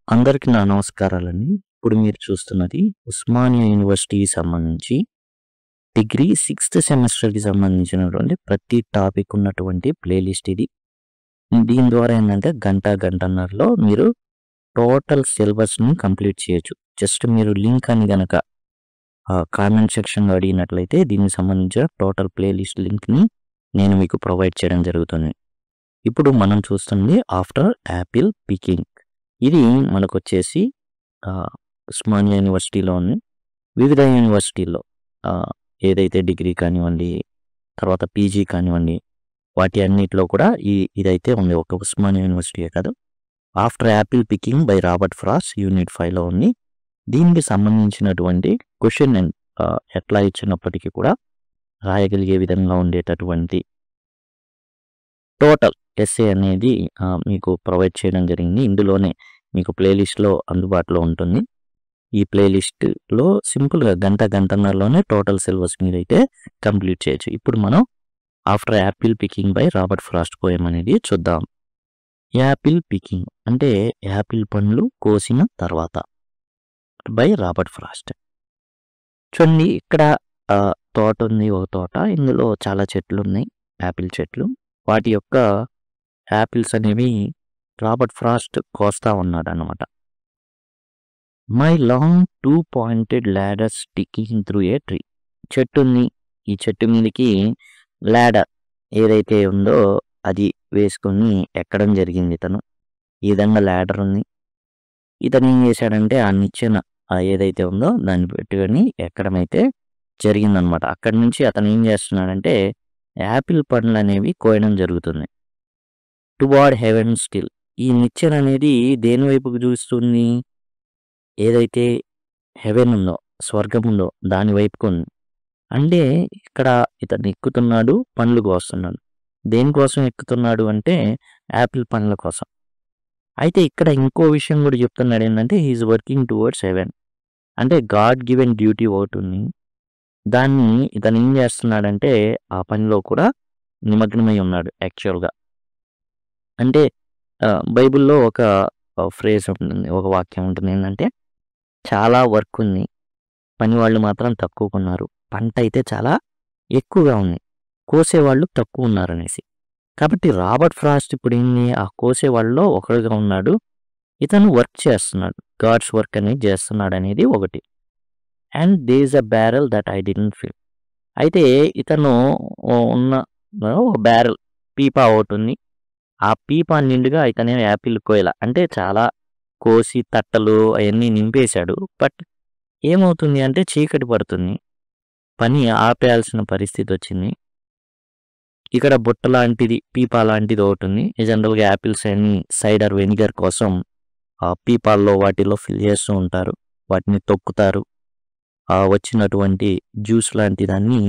అందరికీ నా నమస్కారాలండి. ఇప్పుడు మీరు చూస్తున్నది ఉస్మానియా యూనివర్సిటీకి సంబంధించి డిగ్రీ 6థ్ సెమిస్టర్‌కి సంబంధించినటువంటి ప్రతి టాపిక్ ఉన్నటువంటి ప్లేలిస్ట్ ఇది. దీని ద్వారా ఏందంటే గంటన్నరలో మీరు టోటల్ సిలబస్‌ని కంప్లీట్ చేయొచ్చు. జస్ట్ మీరు లింక్ అని గనక కామెంట్ సెక్షన్‌లో అడిగినట్లయితే దీనికి సంబంధించిన టోటల్ ప్లేలిస్ట్ లింక్‌ని నేను మీకు ప్రొవైడ్ చేయడం జరుగుతుంది. ఇప్పుడు మనం చూస్తుంది ఆఫ్టర్ యాపిల్ పికింగ్. ఇది మనకొచ్చేసి ఉస్మానియా యూనివర్సిటీలోని వివిధ యూనివర్సిటీల్లో ఏదైతే డిగ్రీ కానివ్వండి, తర్వాత పీజీ కానివ్వండి, వాటి అన్నిటిలో కూడా ఇదైతే ఉంది. ఒక ఉస్మానియా యూనివర్సిటీయే కాదు. After apple picking by Robert Frost unit 5లో ఉంది. దీనికి సంబంధించినటువంటి క్వశ్చన్ ఎట్లా ఇచ్చినప్పటికీ కూడా రాయగలిగే విధంగా ఉండేటటువంటి టోటల్ ఎస్సే అనేది మీకు ప్రొవైడ్ చేయడం జరిగింది. ఇందులోనే మీకు ప్లేలిస్ట్‌లో అందుబాటులో ఉంటుంది. ఈ ప్లేలిస్ట్‌లో సింపుల్‌గా గంటన్నరలోనే టోటల్ సిలబస్ మీరైతే కంప్లీట్ చేయొచ్చు. ఇప్పుడు మనం after apple picking by Robert Frost poem అనేది చూద్దాం. యాపిల్ పికింగ్ అంటే యాపిల్ పండ్లు కోసిన తర్వాత బై రాబర్ట్ ఫ్రాస్ట్. చూడండి ఇక్కడ తోట ఉంది, ఒక తోట. ఇందులో చాలా చెట్లున్నాయి, యాపిల్ చెట్లు. వాటి యొక్క యాపిల్స్ అనేవి రాబర్ట్ ఫ్రాస్ట్ కోస్తా ఉన్నాడనమాట. My long 2 pointed ladder sticking through a tree. చెట్టు ఉంది, ఈ చెట్టు మీదకి ల్యాడర్ ఏదైతే ఉందో అది వేసుకొని ఎక్కడం జరిగింది ఇతను. ఈ విధంగా ల్యాడర్ ఉంది. ఇతను ఏం చేశాడంటే ఆ నిచ్చెన ఏదైతే ఉందో దాన్ని పెట్టుకొని ఎక్కడం అయితే జరిగిందనమాట. అక్కడి నుంచి అతను ఏం చేస్తున్నాడంటే యాపిల్ పండ్లు అనేవి కోయడం జరుగుతుంది. Toward heaven still. ఈ నిచ్చెన అనేది దేని వైపుకు చూస్తుంది? ఏదైతే హెవెన్ ఉందో, స్వర్గం ఉందో దాని వైపుకు ఉంది. అంటే ఇక్కడ ఇతను ఎక్కుతున్నాడు, పండ్లు కోస్తున్నాడు. దేనికోసం ఎక్కుతున్నాడు అంటే యాపిల్ పండ్ల కోసం. అయితే ఇక్కడ ఇంకో విషయం కూడా చెప్తున్నాడు ఏంటంటే హీఈస్ వర్కింగ్ టువర్డ్స్ హెవెన్. అంటే గాడ్ గివెన్ డ్యూటీ ఒకటి ఉంది. దాన్ని ఇతను ఏం చేస్తున్నాడంటే ఆ పనిలో కూడా నిమగ్నమై ఉన్నాడు యాక్చువల్‌గా. అంటే బైబిల్‌లో ఒక ఫ్రేజ్ ఉంటుంది, ఒక వాక్యం ఉంటుంది. ఏంటంటే చాలా వర్క్ ఉంది, పని వాళ్ళు మాత్రం తక్కువగా ఉన్నారు. పంట అయితే చాలా ఎక్కువగా ఉంది, కోసేవాళ్ళు తక్కువ ఉన్నారనేసి. కాబట్టి రాబర్ట్ ఫ్రాస్ట్ ఇప్పుడు ఏంది ఆ కోసేవాళ్ళలో ఒకడుగా ఉన్నాడు. ఇతను వర్క్ చేస్తున్నాడు, గాడ్స్ వర్క్ అనేది చేస్తున్నాడు అనేది ఒకటి. And they is a barrel that I didn't fill. అయితే ఇతను ఉన్న ఒక బ్యారెల్ పీపా ఒకటి ఉంది. ఆ పీపా నిండుగా ఇతనే యాపిల్ కోయల అంటే చాలా కోసి తట్టలు అవన్నీ నింపేశాడు. బట్ ఏమవుతుంది అంటే చీకటి పడుతుంది, పని ఆపేయాల్సిన పరిస్థితి వచ్చింది. ఇక్కడ బుట్ట లాంటిది, పీపా లాంటిది ఒకటి ఉంది. జనరల్గా యాపిల్స్ అన్ని సైడర్ వెనిగర్ కోసం పీపాల్లో వాటిలో ఫిల్ చేస్తూ ఉంటారు, వాటిని తొక్కుతారు. వచ్చినటువంటి జ్యూస్ లాంటి దాన్ని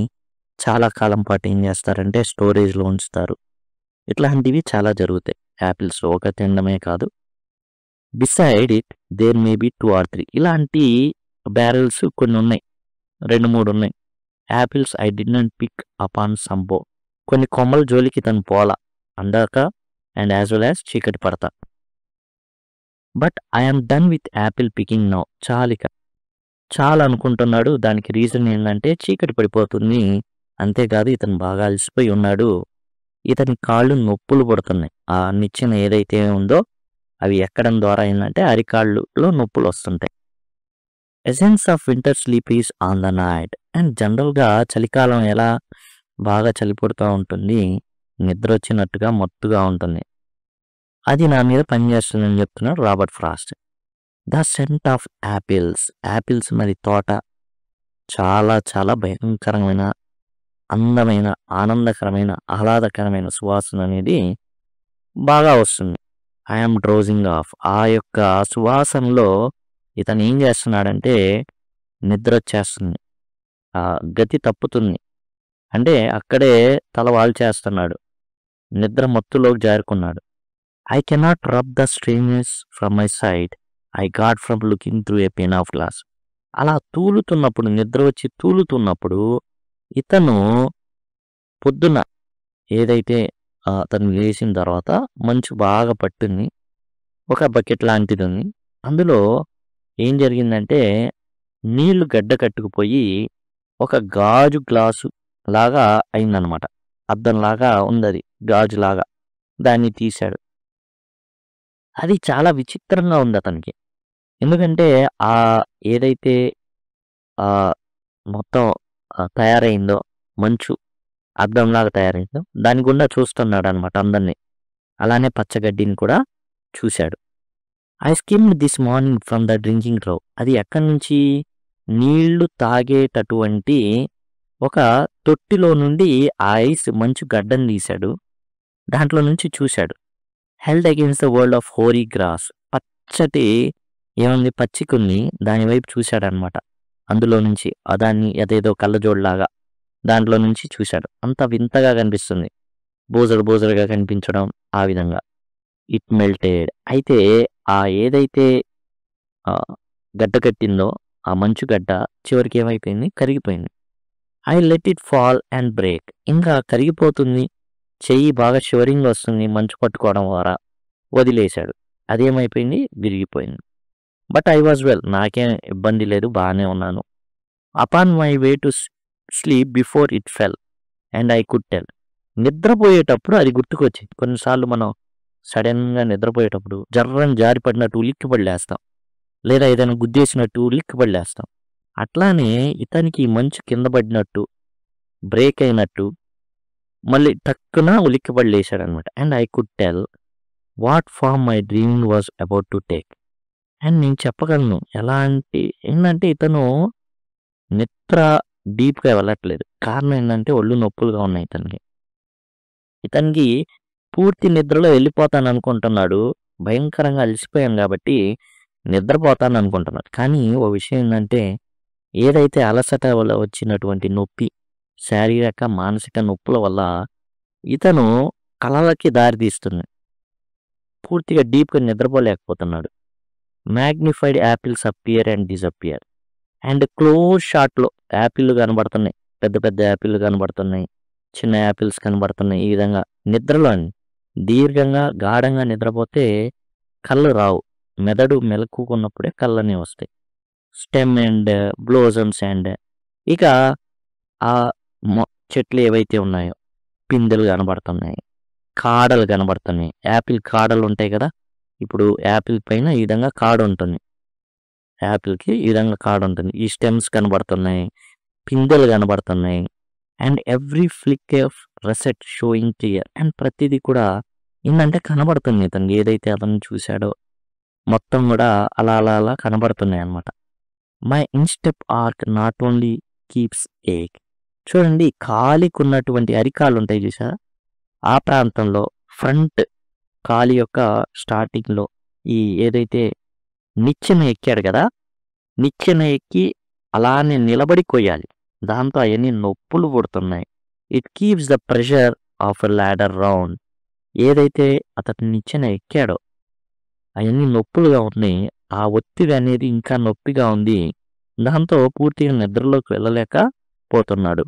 చాలా కాలం పాటు ఏం చేస్తారంటే స్టోరేజ్లో ఉంచుతారు. ఇట్లాంటివి చాలా జరుగుతాయి యాపిల్స్, ఒక తినడమే కాదు. Beside it there may be 2 or 3 ఇలాంటి బ్యారెల్స్ కొన్ని ఉన్నాయి, 2-3 ఉన్నాయి. Apples I did not pick upon some bough. కొన్ని కొమ్మల జోలికి తను పోల అందాక అండ్ యాజ్ వెల్ యాజ్ చీకటి పడతా. But I'm done with Apple picking now. చాలా అనుకుంటున్నాడు. దానికి రీజన్ ఏంటంటే చీకటి పడిపోతుంది, అంతేకాదు ఇతను బాగా అలసిపోయి ఉన్నాడు. ఇతని కాళ్ళు నొప్పులు పడుతున్నాయి. ఆ నిచ్చెన ఏదైతే ఉందో అవి ఎక్కడం ద్వారా ఏంటంటే అరికాళ్ళలో నొప్పులు వస్తుంటాయి. Essence of winter sleep is on the night. And జనరల్గా చలికాలం ఎలా బాగా చలి పుడుతూ ఉంటుంది, నిద్ర వచ్చినట్టుగా మత్తుగా ఉంటుంది, అది నా మీద పనిచేస్తుందని చెప్తున్నాడు Robert Frost. The scent of apples. Apples మరి తోట చాలా చాలా భయంకరమైన, అందమైన, ఆనందకరమైన, ఆహ్లాదకరమైన సువాసన అనేది బాగా వస్తుంది. I'm drowsing off. ఆ యొక్క సువాసనలో ఇతను ఏం చేస్తున్నాడంటే నిద్ర వచ్చేస్తుంది, గతి తప్పుతుంది. అంటే అక్కడే తల వాల్చేస్తున్నాడు, నిద్ర మత్తులోకి జారుకున్నాడు. I cannot rub the strangeness from my sight I got from looking through a pane of glass. అలా తూలుతున్నప్పుడు, నిద్ర వచ్చి తూలుతున్నప్పుడు ఇతను పొద్దున్న ఏదైతే అతను లేచిన తర్వాత మంచు బాగా పట్టింది, ఒక బకెట్ లాంటిది ఉంది. అందులో ఏం జరిగిందంటే నీళ్లు గడ్డ కట్టుకుపోయి ఒక గాజు గ్లాసు లాగా అయిందనమాట. అద్దంలాగా ఉందది. గాజులాగా. దాన్ని తీశాడు. అది చాలా విచిత్రంగా ఉంది అతనికి. ఎందుకంటే ఏదైతే ఆహ్, మొత్తం తయారైందో మంచు అద్దంలాగా తయారైందో దాని గుండా చూస్తున్నాడనమాట అందరిని. అలానే పచ్చగడ్డిని కూడా చూశాడు. I skimmed this morning from the drinking trough. అది ఎక్కడి నుంచి? నీళ్లు తాగేటటువంటి ఒక తొట్టిలో నుండి ఆ ఐస్ మంచు గడ్డని తీశాడు. దాంట్లో నుంచి చూశాడు. Held against the world of hoary grass. పచ్చటి ఏముంది పచ్చికుని దాని వైపు చూశాడనమాట. అందులో నుంచి దాన్ని అదేదో కళ్ళజోడులాగా దాంట్లో నుంచి చూశాడు. అంత వింతగా కనిపిస్తుంది. బోజరుగా కనిపించడం ఆ విధంగా. It melted. అయితే ఏదైతే గడ్డ కట్టిందో ఆ మంచు గడ్డ చివరికి ఏమైపోయింది? కరిగిపోయింది. I let it fall and break. ఇంకా కరిగిపోతుంది. చెయ్యి బాగా షివరింగ్ వస్తుంది మంచు పట్టుకోవడం ద్వారా. వదిలేశాడు. అదేమైపోయింది? విరిగిపోయింది. But I was well. నాకేం ఇబ్బంది లేదు. బాగానే ఉన్నాను. Upon my way to sleep before it fell and I could tell. నిద్రపోయేటప్పుడు అది గుర్తుకొచ్చింది. కొన్నిసార్లు మనం సడన్గా నిద్రపోయేటప్పుడు జర్రని జారి పడినట్టు ఉలిక్కిపడి లేస్తాం. లేదా ఏదైనా గుద్దేసినట్టు ఉలిక్కిపడి లేస్తాం. అట్లానే ఇతనికి మంచు కింద పడినట్టు బ్రేక్ అయినట్టు మళ్ళీ టక్కున ఉలిక్కిపడి లేచాడనమాట. And I could tell what form my dreaming was about to take. And నేను చెప్పగలను ఏంటంటే ఇతను నిద్ర డీప్గా వెళ్ళట్లేదు. కారణం ఏంటంటే ఒళ్ళు నొప్పులుగా ఉన్నాయి ఇతనికి పూర్తి నిద్రలో వెళ్ళిపోతాను అనుకుంటున్నాడు. భయంకరంగా అలసిపోయాను కాబట్టి నిద్రపోతాను అనుకుంటున్నాడు. కానీ ఓ విషయం ఏంటంటే ఏదైతే అలసట వల్ల వచ్చినటువంటి నొప్పి, శారీరక మానసిక నొప్పుల వల్ల ఇతను కలలకి దారితీస్తుంది. పూర్తిగా డీప్గా నిద్రపోలేకపోతున్నాడు. Magnified apples appear and disappear. And close షాట్లో యాపిల్ కనబడుతున్నాయి. పెద్ద పెద్ద యాపిల్ కనబడుతున్నాయి. చిన్న యాపిల్స్ కనబడుతున్నాయి. ఈ విధంగా నిద్రలో దీర్ఘంగా గాఢంగా నిద్రపోతే కళ్ళు రావు. మెదడు మెలకుకున్నప్పుడే కళ్ళని వస్తాయి. స్టెమ్ అండ్ బ్లోజమ్స్ అండ్ ఇక ఆ చెట్లు ఏవైతే ఉన్నాయో పిందెలు కనబడుతున్నాయి. కాడలు కనబడుతున్నాయి. యాపిల్ కాడలు ఉంటాయి కదా. ఇప్పుడు యాపిల్ పైన ఈ విధంగా కాడ ఉంటుంది. యాపిల్కి ఈ విధంగా కాడ ఉంటుంది. ఈ స్టెమ్స్ కనబడుతున్నాయి. పిందెలు కనబడుతున్నాయి. And every fleck of russet showing clear. And ప్రతిదీ కూడా ఏంటంటే కనబడుతుంది. ఇతను ఏదైతే అతను చూశాడో మొత్తం కూడా అలా కనబడుతున్నాయి అన్నమాట. My instep arch not only keeps ache. చూడండి కాలికి ఉన్నటువంటి అరికాలు ఉంటాయి చూసా, ఆ ప్రాంతంలో ఫ్రంట్ కాలి యొక్క స్టార్టింగ్లో ఈ ఏదైతే నిచ్చెన ఎక్కాడు కదా, నిచ్చెన ఎక్కి అలానే నిలబడి కొయ్యాలి. దాంతో అవన్నీ నొప్పులు పుడుతున్నాయి. It keeps the pressure of a ladder round. ఏదైతే అతను నిచ్చెన ఎక్కాడో అవన్నీ నొప్పులుగా ఉన్నాయి. ఆ ఒత్తిడి అనేది ఇంకా నొప్పిగా ఉంది. దాంతో పూర్తిగా నిద్రలోకి వెళ్ళలేకపోతున్నాడు.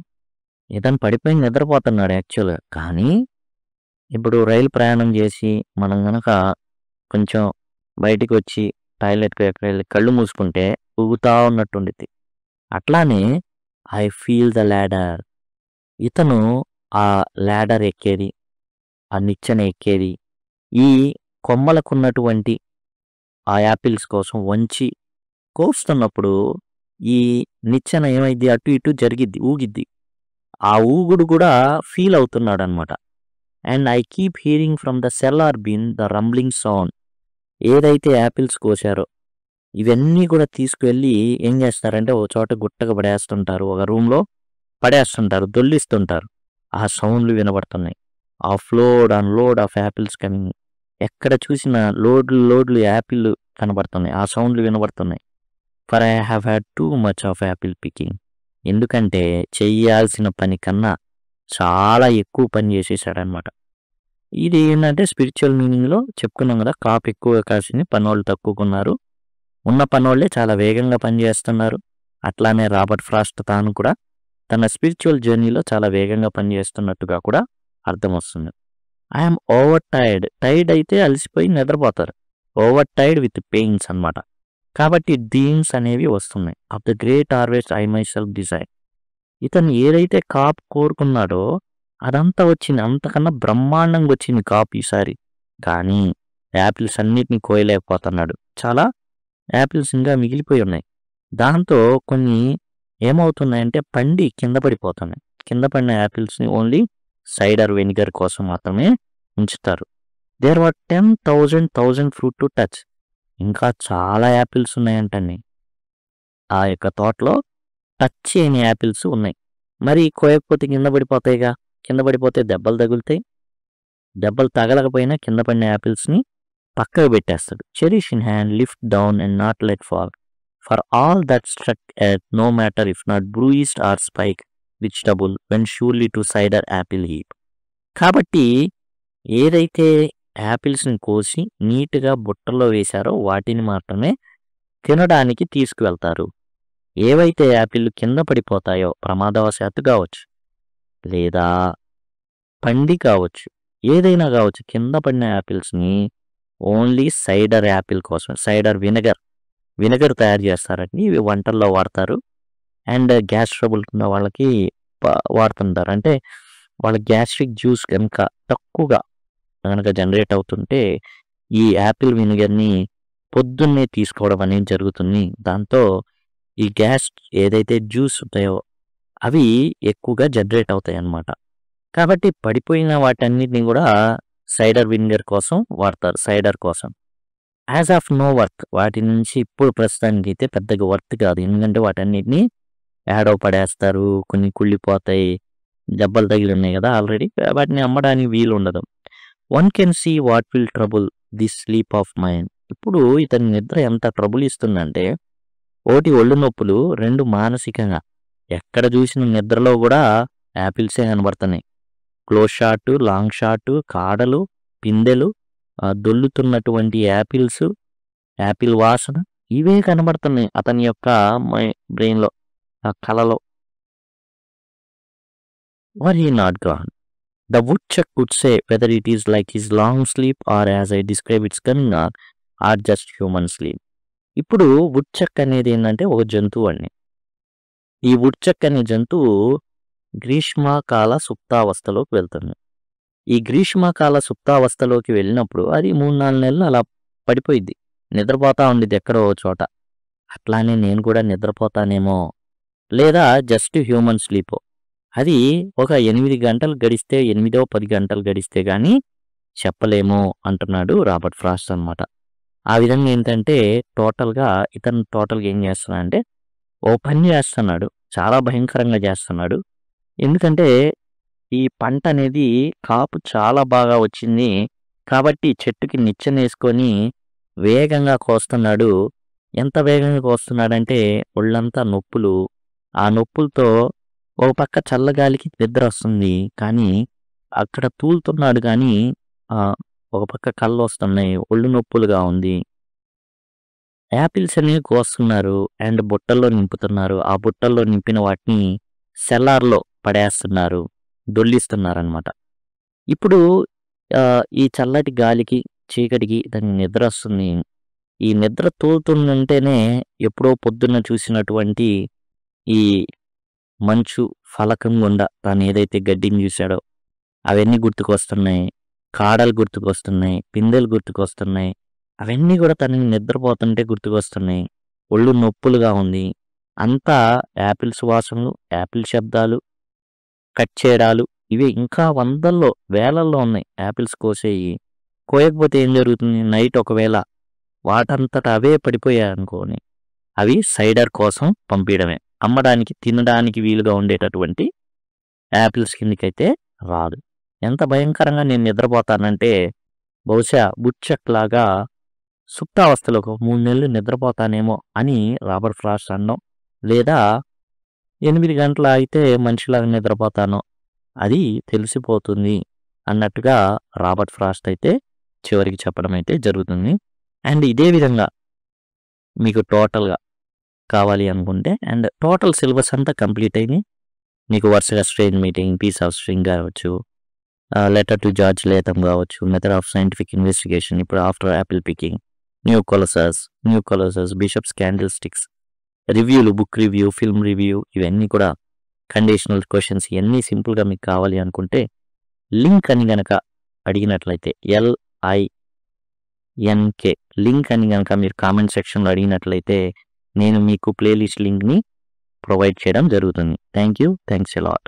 ఇతను పడిపోయి నిద్రపోతున్నాడు యాక్చువల్గా. కానీ ఇప్పుడు రైలు ప్రయాణం చేసి మనం కనుక కొంచెం బయటికి వచ్చి టాయిలెట్కి ఎక్కడ వెళ్ళి కళ్ళు మూసుకుంటే ఊగుతా ఉన్నట్టుండిద్ది. అట్లానే ఐ ఫీల్ ద ల్యాడర్. ఇతను ఆ ల్యాడర్ ఎక్కేది, ఆ నిచ్చెన ఎక్కేది ఈ కొమ్మలకున్నటువంటి ఆ యాపిల్స్ కోసం వంచి కోస్తున్నప్పుడు ఈ నిచ్చెన ఏమైంది? అటు ఇటు జరిగిద్ది, ఊగిద్ది. ఆ ఊగుడు కూడా ఫీల్ అవుతున్నాడు అనమాట. And I keep hearing from the cellar bin the rumbling sound. ఏదైతే యాపిల్స్ కోసారో ఇవన్నీ కూడా తీసుకువెళ్ళి ఏం చేస్తారంటే ఒక చోట గుట్టగా పడేస్తుంటారు. ఒక రూమ్లో పడేస్తుంటారు, దొల్లిస్తుంటారు. ఆ సౌండ్లు వినబడుతున్నాయి. ఆ of load on load of apples coming. ఎక్కడ చూసినా లోడ్లు యాపిల్ కనబడుతున్నాయి. ఆ సౌండ్లు వినబడుతున్నాయి. For I have had too much of apple picking. ఎందుకంటే చెయ్యాల్సిన పని కన్నా చాలా ఎక్కువ పని చేసేసాడనమాట. ఇది ఏంటంటే స్పిరిచువల్ మీనింగ్లో చెప్పుకున్నాం కదా, కాపు ఎక్కువ కాసింది, పనోళ్ళు తక్కువకున్నారు. ఉన్న పనోళ్ళే చాలా వేగంగా పనిచేస్తున్నారు. అట్లానే రాబర్ట్ ఫ్రాస్ట్ తాను కూడా తన స్పిరిచువల్ జర్నీలో చాలా వేగంగా పనిచేస్తున్నట్టుగా కూడా అర్థం వస్తుంది. I'm over tired. టైర్డ్ అయితే అలసిపోయి నిద్రపోతారు. ఓవర్ టైడ్ విత్ పెయిన్స్ అనమాట. కాబట్టి డ్రీమ్స్ అనేవి వస్తున్నాయి. Of the great harvest I myself desire. ఇతను ఏదైతే కాపు కోరుకున్నాడో అదంతా వచ్చింది. అంతకన్నా బ్రహ్మాండంగా వచ్చింది కాపు ఈసారి. కానీ యాపిల్స్ అన్నిటిని కోయలేకపోతున్నాడు. చాలా యాపిల్స్ ఇంకా మిగిలిపోయి ఉన్నాయి. దాంతో కొన్ని ఏమవుతున్నాయంటే పండి కింద పడిపోతున్నాయి. కింద పడిన యాపిల్స్ని ఓన్లీ సైడర్ వెనిగర్ కోసం మాత్రమే ఉంచుతారు. There were 10,000 fruit to touch. ఇంకా చాలా యాపిల్స్ ఉన్నాయంటండి ఆ యొక్క తోటలో. టచ్ చేయని యాపిల్స్ ఉన్నాయి. మరి కోయకపోతే కింద పడిపోతాయిగా. కింద పడిపోతే దెబ్బలు తగులుతాయి. దెబ్బలు తగలకపోయినా కింద పడిన యాపిల్స్ని పక్కకు పెట్టేస్తాడు. Cherish in hand, lift down and not let fall. For all that struck at no matter if not bruised or spiked which double went surely to cider apple heap. కాబట్టి ఏదైతే యాపిల్స్ని కోసి నీట్గా బుట్టల్లో వేశారో వాటిని మాత్రమే తినడానికి తీసుకువెళ్తారు. ఏవైతే యాపిల్ కింద పడిపోతాయో ప్రమాదవశాత్తు కావచ్చు, లేదా పండి కావచ్చు, ఏదైనా కావచ్చు, కింద పడిన యాపిల్స్ని ఓన్లీ సైడర్ యాపిల్ కోసం, సైడర్ వినెగర్ తయారు చేస్తారండి. ఇవి వంటల్లో వాడతారు. అండ్ గ్యాస్ ట్రబుల్ ఉన్న వాళ్ళకి వాడుతుంటారు. అంటే వాళ్ళ గ్యాస్ట్రిక్ జ్యూస్ కనుక తక్కువగా కనుక జనరేట్ అవుతుంటే ఈ యాపిల్ వినిగర్ని పొద్దున్నే తీసుకోవడం అనేది జరుగుతుంది. దాంతో ఈ గ్యాస్ ఏదైతే జ్యూస్ ఉంటాయో అవి ఎక్కువగా జనరేట్ అవుతాయి అన్నమాట. కాబట్టి పడిపోయిన వాటన్నిటిని కూడా సైడర్ వినిగర్ కోసం వాడతారు. సైడర్ కోసం యాజ్ ఆఫ్ నో వర్త్. వాటి నుంచి ఇప్పుడు ప్రస్తుతానికి అయితే పెద్దగా వర్త్ కాదు. ఎందుకంటే వాటన్నిటిని యాడో పడేస్తారు. కొన్ని కుళ్ళిపోతాయి. దెబ్బలు తగిలి ఉన్నాయి కదా ఆల్రెడీ. వాటిని అమ్మడానికి వీలు ఉండదు. One can see what will trouble this sleep of mind. ఇప్పుడు ఇతని నిద్ర ఎంత ట్రబుల్ ఇస్తుందంటే, ఒకటి ఒళ్ళు నొప్పులు, రెండు మానసికంగా. ఎక్కడ చూసిన నిద్రలో కూడా యాపిల్సే కనబడుతున్నాయి. క్లోజ్ షాట్, లాంగ్ షాట్, కాడలు, పిందెలు, దొల్లుతున్నటువంటి యాపిల్స్, యాపిల్ వాసన, ఇవే కనబడుతున్నాయి అతని యొక్క బ్రెయిన్లో, ఆ కలలో. Were he not gone? The woodchuck could say whether it is like his long sleep or as I describe its cunning or just human sleep. ఇప్పుడు వుడ్చక్ అనేది ఏంటంటే ఒక జంతువు అండి. ఈ వుడ్చక్ అనే జంతువు గ్రీష్మకాల సుప్తావస్థలోకి వెళ్తుంది. ఈ గ్రీష్మకాల సుప్తావస్థలోకి వెళ్ళినప్పుడు అది 3-4 నెలలు అలా పడిపోయింది. నిద్రపోతా ఉండేది ఎక్కడో చోట. అట్లానే నేను కూడా నిద్రపోతానేమో, లేదా జస్ట్ హ్యూమన్ స్లీపో. అది ఒక 8 గంటలు గడిస్తే, 8-10 గంటలు గడిస్తే కానీ చెప్పలేము అంటున్నాడు రాబర్ట్ ఫ్రాస్ట్ అనమాట. ఆ విధంగా ఏంటంటే ఇతను టోటల్గా ఏం చేస్తున్నాడంటే ఓ పని చేస్తున్నాడు. చాలా భయంకరంగా చేస్తున్నాడు. ఎందుకంటే ఈ పంట అనేది కాపు చాలా బాగా వచ్చింది కాబట్టి చెట్టుకి నిచ్చెనేసుకొని వేగంగా కోస్తున్నాడు. ఎంత వేగంగా కోస్తున్నాడంటే ఒళ్ళంతా నొప్పులు. ఆ నొప్పులతో ఒక పక్క చల్లగాలికి నిద్ర వస్తుంది. కానీ అక్కడ తూలుతున్నాడు కానీ ఒక పక్క కళ్ళు వస్తున్నాయి. ఒళ్ళు నొప్పులుగా ఉంది. యాపిల్స్ అనేవి కోస్తున్నారు అండ్ బుట్టల్లో నింపుతున్నారు. ఆ బుట్టల్లో నింపిన వాటిని సెల్లార్లో పడేస్తున్నారు, దొల్లిస్తున్నారు అనమాట. ఇప్పుడు ఈ చల్లటి గాలికి, చీకటికి దానికి నిద్ర వస్తుంది. ఈ నిద్ర తోలుతుందంటేనే ఎప్పుడో పొద్దున్న చూసినటువంటి ఈ మంచు ఫలకం గుండా తాను ఏదైతే గడ్డిని చూశాడో అవన్నీ గుర్తుకొస్తున్నాయి. కాడలు గుర్తుకొస్తున్నాయి, పిందెలు గుర్తుకొస్తున్నాయి. అవన్నీ కూడా తనని నిద్రపోతుంటే గుర్తుకొస్తున్నాయి. ఒళ్ళు నొప్పులుగా ఉంది. అంతా యాపిల్స్ వాసనలు, యాపిల్ శబ్దాలు, కట్ చేయడాలు, ఇవి ఇంకా వందల్లో వేలల్లో ఉన్నాయి. యాపిల్స్ కోయకపోతే ఏం జరుగుతుంది? నైట్ ఒకవేళ వాటంతట అవే పడిపోయాయి అనుకోని అవి సైడర్ కోసం పంపించడమే. అమ్మడానికి, తినడానికి వీలుగా ఉండేటటువంటి యాపిల్స్ కిందకైతే రాదు. ఎంత భయంకరంగా నేను నిద్రపోతానంటే బహుశా వుడ్చక్ లాగా సుప్తావస్థలో ఒక 3 నెలలు నిద్రపోతానేమో అని రాబర్ట్ ఫ్రాస్ట్ అనడం, లేదా 8 గంటలు అయితే మనిషిలాగా నిద్రపోతానో అది తెలిసిపోతుంది అన్నట్టుగా రాబర్ట్ ఫ్రాస్ట్ అయితే చివరికి చెప్పడం అయితే జరుగుతుంది. అండ్ ఇదే విధంగా మీకు టోటల్గా కావాలి అనుకుంటే అండ్ టోటల్ సిలబస్ అంతా కంప్లీట్ అయింది. మీకు వరుసగా strange meeting, piece of string కావచ్చు, లెటర్ టు జార్జ్ లేథమ్ కావచ్చు, మెథడ్ ఆఫ్ సైంటిఫిక్ ఇన్వెస్టిగేషన్, ఇప్పుడు after apple picking, new colossus, bishop's candlesticks, రివ్యూలు, బుక్ రివ్యూ, ఫిల్మ్ రివ్యూ, ఇవన్నీ కూడా కండిషనల్ క్వశ్చన్స్ ఇవన్నీ సింపుల్గా మీకు కావాలి అనుకుంటే లింక్ అని గనక అడిగినట్లయితే LINK లింక్ అని గనక మీరు కామెంట్ సెక్షన్లో అడిగినట్లయితే నేను మీకు ప్లేలిస్ట్ లింక్ని ప్రొవైడ్ చేయడం జరుగుతుంది. Thanks a lot.